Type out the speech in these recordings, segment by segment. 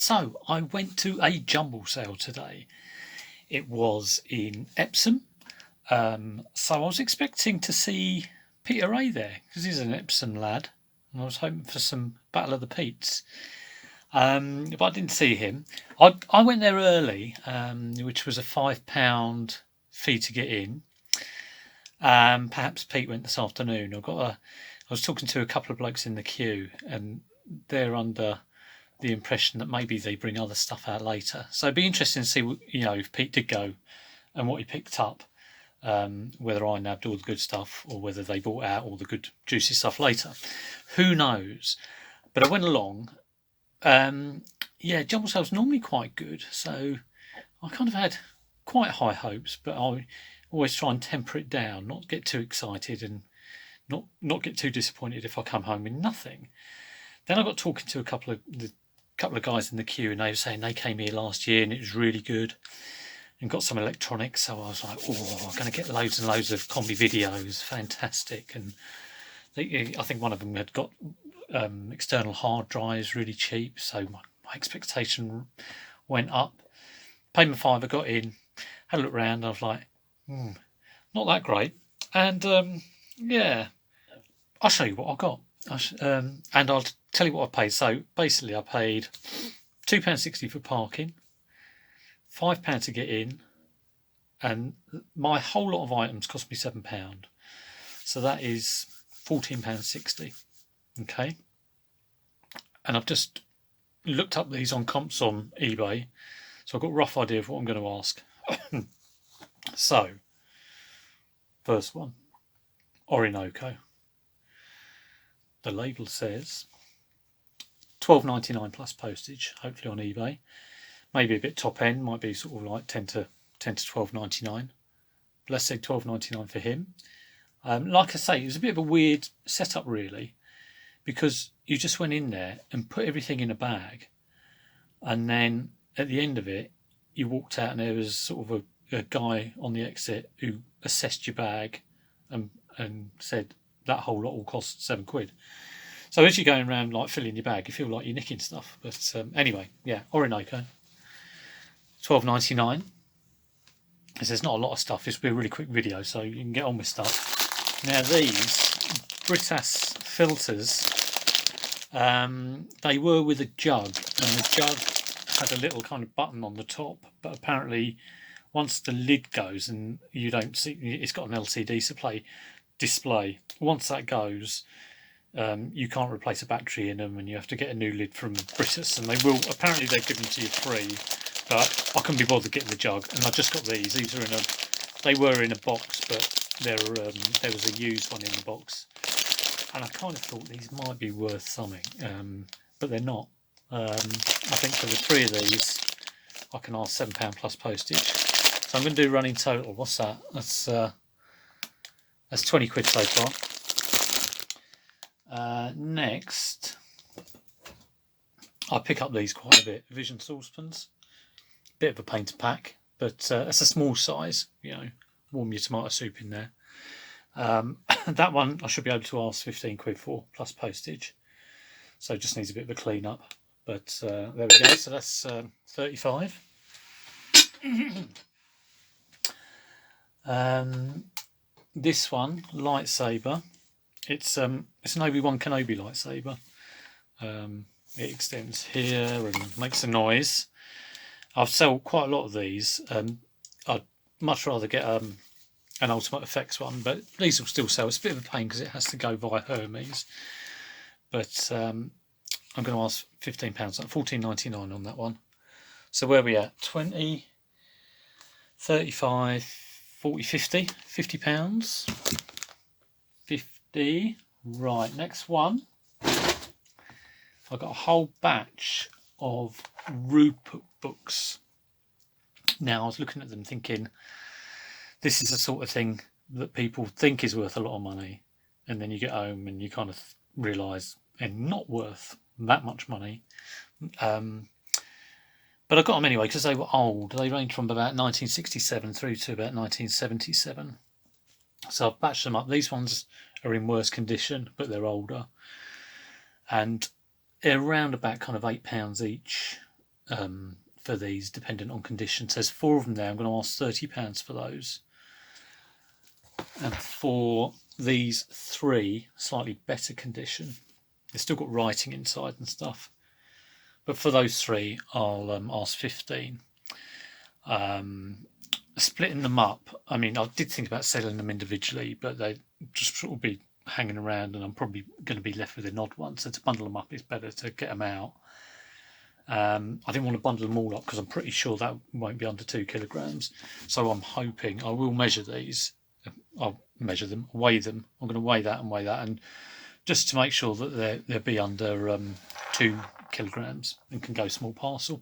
So I went to a jumble sale today. It was in Epsom. So I was expecting to see Peter Ray there because he's an Epsom lad, and I was hoping for some Battle of the Peats. But I didn't see him. I went there early, which was a £5 fee to get in. Perhaps Pete went this afternoon. I was talking to a couple of blokes in the queue, and they're under the impression that maybe they bring other stuff out later. So it'd be interesting to see, if Pete did go and what he picked up. Whether I nabbed all the good stuff or whether they brought out all the good juicy stuff later. Who knows? But I went along. Jumble sale's normally quite good, so I kind of had quite high hopes, but I always try and temper it down, not get too excited and not get too disappointed if I come home with nothing. Then I got talking to a couple of guys in the queue, and they were saying they came here last year and it was really good and got some electronics. So I was like, I'm going to get loads and loads of combi videos, fantastic. And I think one of them had got external hard drives really cheap, so my expectation went up. Paid my fiver, got in, had a look round, and I was like, not that great. And I'll show you what I got. And I'll tell you what I paid. So basically I paid £2.60 for parking, £5 to get in, and my whole lot of items cost me £7. So that is £14.60. Okay. And I've just looked up these on comps on eBay, so I've got a rough idea of what I'm going to ask. So, first one, Orinoco. The label says £12.99 plus postage, hopefully on eBay. Maybe a bit top end, might be sort of like 10 to £12.99. Let's say £12.99 for him. Like I say, it was a bit of a weird setup really, because you just went in there and put everything in a bag, and then at the end of it, you walked out and there was sort of a guy on the exit who assessed your bag and said that whole lot will cost £7. So as you're going around like filling your bag, you feel like you're nicking stuff. But anyway, Orinoco, £12.99. There's not a lot of stuff. This will be a really quick video, so you can get on with stuff. Now these Britas filters, they were with a jug, and the jug had a little kind of button on the top, but apparently once the lid goes and you don't see, it's got an LCD display. Once that goes, you can't replace a battery in them, and you have to get a new lid from Britas, and apparently they've given them to you free, but I couldn't be bothered getting the jug, and I just got these. These are they were in a box, but there was a used one in the box, and I kind of thought these might be worth something, but they're not. I think for the three of these, I can ask £7 plus postage. So I'm going to do running total. What's that? That's £20 so far. Next, I pick up these quite a bit. Vision saucepans, bit of a pain to pack, but it's a small size. Warm your tomato soup in there. That one I should be able to ask £15 for plus postage. So it just needs a bit of a clean up. But there we go. So that's 35. This one, lightsaber. It's an Obi-Wan Kenobi lightsaber. It extends here and makes a noise. I've sold quite a lot of these. I'd much rather get an Ultimate Effects one, but these will still sell. It's a bit of a pain because it has to go via Hermes. But I'm going to ask £15, £14.99 on that one. So where are we at? 20, 35, 40, 50, £50. 50. Right, next one. I've got a whole batch of Rupert books. Now, I was looking at them thinking, this is the sort of thing that people think is worth a lot of money, and then you get home and you kind of realise they're not worth that much money. But I got them anyway because they were old. They range from about 1967 through to about 1977. So I've batched them up. These ones are in worse condition, but they're older. And they're around about kind of £8 each. for these, dependent on conditions. There's 4 of them there. I'm going to ask £30 for those. And for these 3, slightly better condition, they've still got writing inside and stuff. But for those 3, I'll ask 15. Splitting them up, I mean, I did think about selling them individually, but they just sort of be hanging around, and I'm probably going to be left with an odd one. So to bundle them up, it's better to get them out. I didn't want to bundle them all up because I'm pretty sure that won't be under 2 kilograms. So I'm hoping I will measure these. I'll measure them, weigh them. I'm going to weigh that, and just to make sure that they'll be under 2 kilograms and can go small parcel.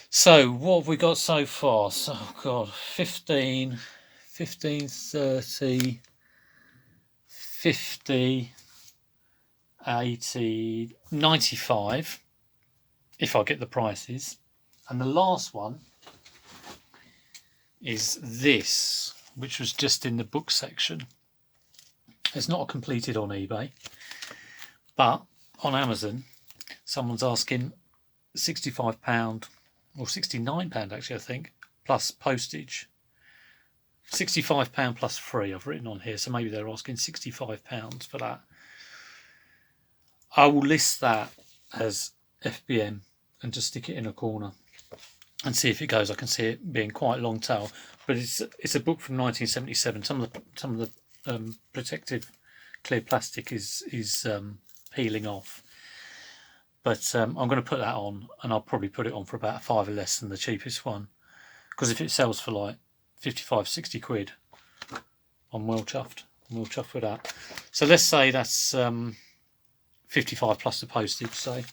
So what have we got so far? So, oh God, 15, 30, 50, 80, 95, if I get the prices. And the last one is this, which was just in the book section. It's not completed on eBay, but on Amazon, someone's asking £65 or £69 actually, I think, plus postage. £65 plus free, I've written on here, so maybe they're asking £65 for that. I will list that as FBM and just stick it in a corner and see if it goes. I can see it being quite long tail, but it's a book from 1977. Some of the protective clear plastic is peeling off. But I'm going to put that on, and I'll probably put it on for about 5 or less than the cheapest one. Because if it sells for like 55, 60 quid, I'm well chuffed. I'm well chuffed with that. So let's say that's 55 plus the postage, say.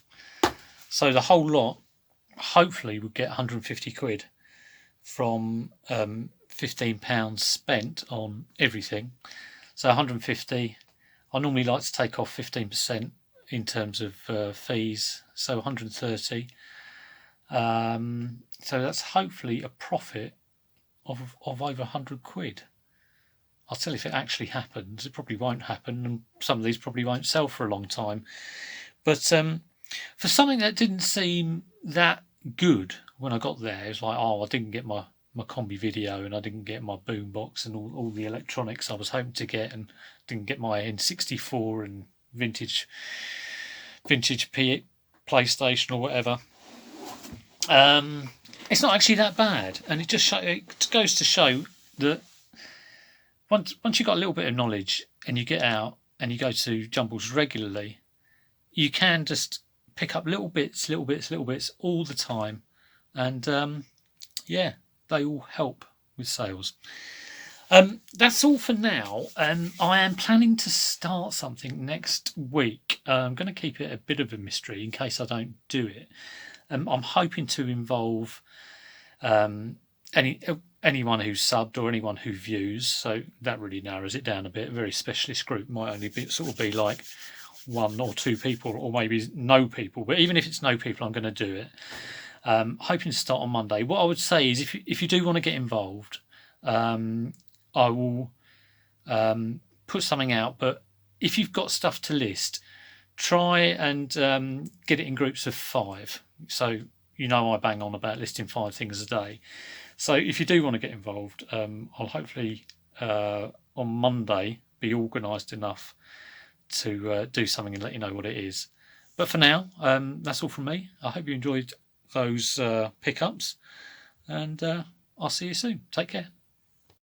So the whole lot, hopefully, would get 150 quid from £15 spent on everything. So 150. I normally like to take off 15% in terms of fees, so 130. So that's hopefully a profit of over 100 quid. I'll tell you if it actually happens. It probably won't happen, and some of these probably won't sell for a long time. But for something that didn't seem that good when I got there, it's like, oh, I didn't get my combi video, and I didn't get my boombox and all the electronics I was hoping to get, and didn't get my N64 and vintage PlayStation or whatever. It's not actually that bad, and it goes to show that once you've got a little bit of knowledge and you get out and you go to Jumbles regularly, you can just pick up little bits all the time, and yeah, they all help with sales. That's all for now. I am planning to start something next week. I'm going to keep it a bit of a mystery in case I don't do it. I'm hoping to involve anyone who's subbed or anyone who views, so that really narrows it down a bit. A very specialist group might only be like 1 or 2 people, or maybe no people. But even if it's no people, I'm going to do it. Hoping to start on Monday. What I would say is, if you do want to get involved, I will put something out, but if you've got stuff to list, try and get it in groups of 5. So I bang on about listing 5 things a day. So if you do want to get involved, I'll hopefully on Monday be organised enough to do something and let you know what it is. But for now, that's all from me. I hope you enjoyed those pickups, and I'll see you soon. Take care.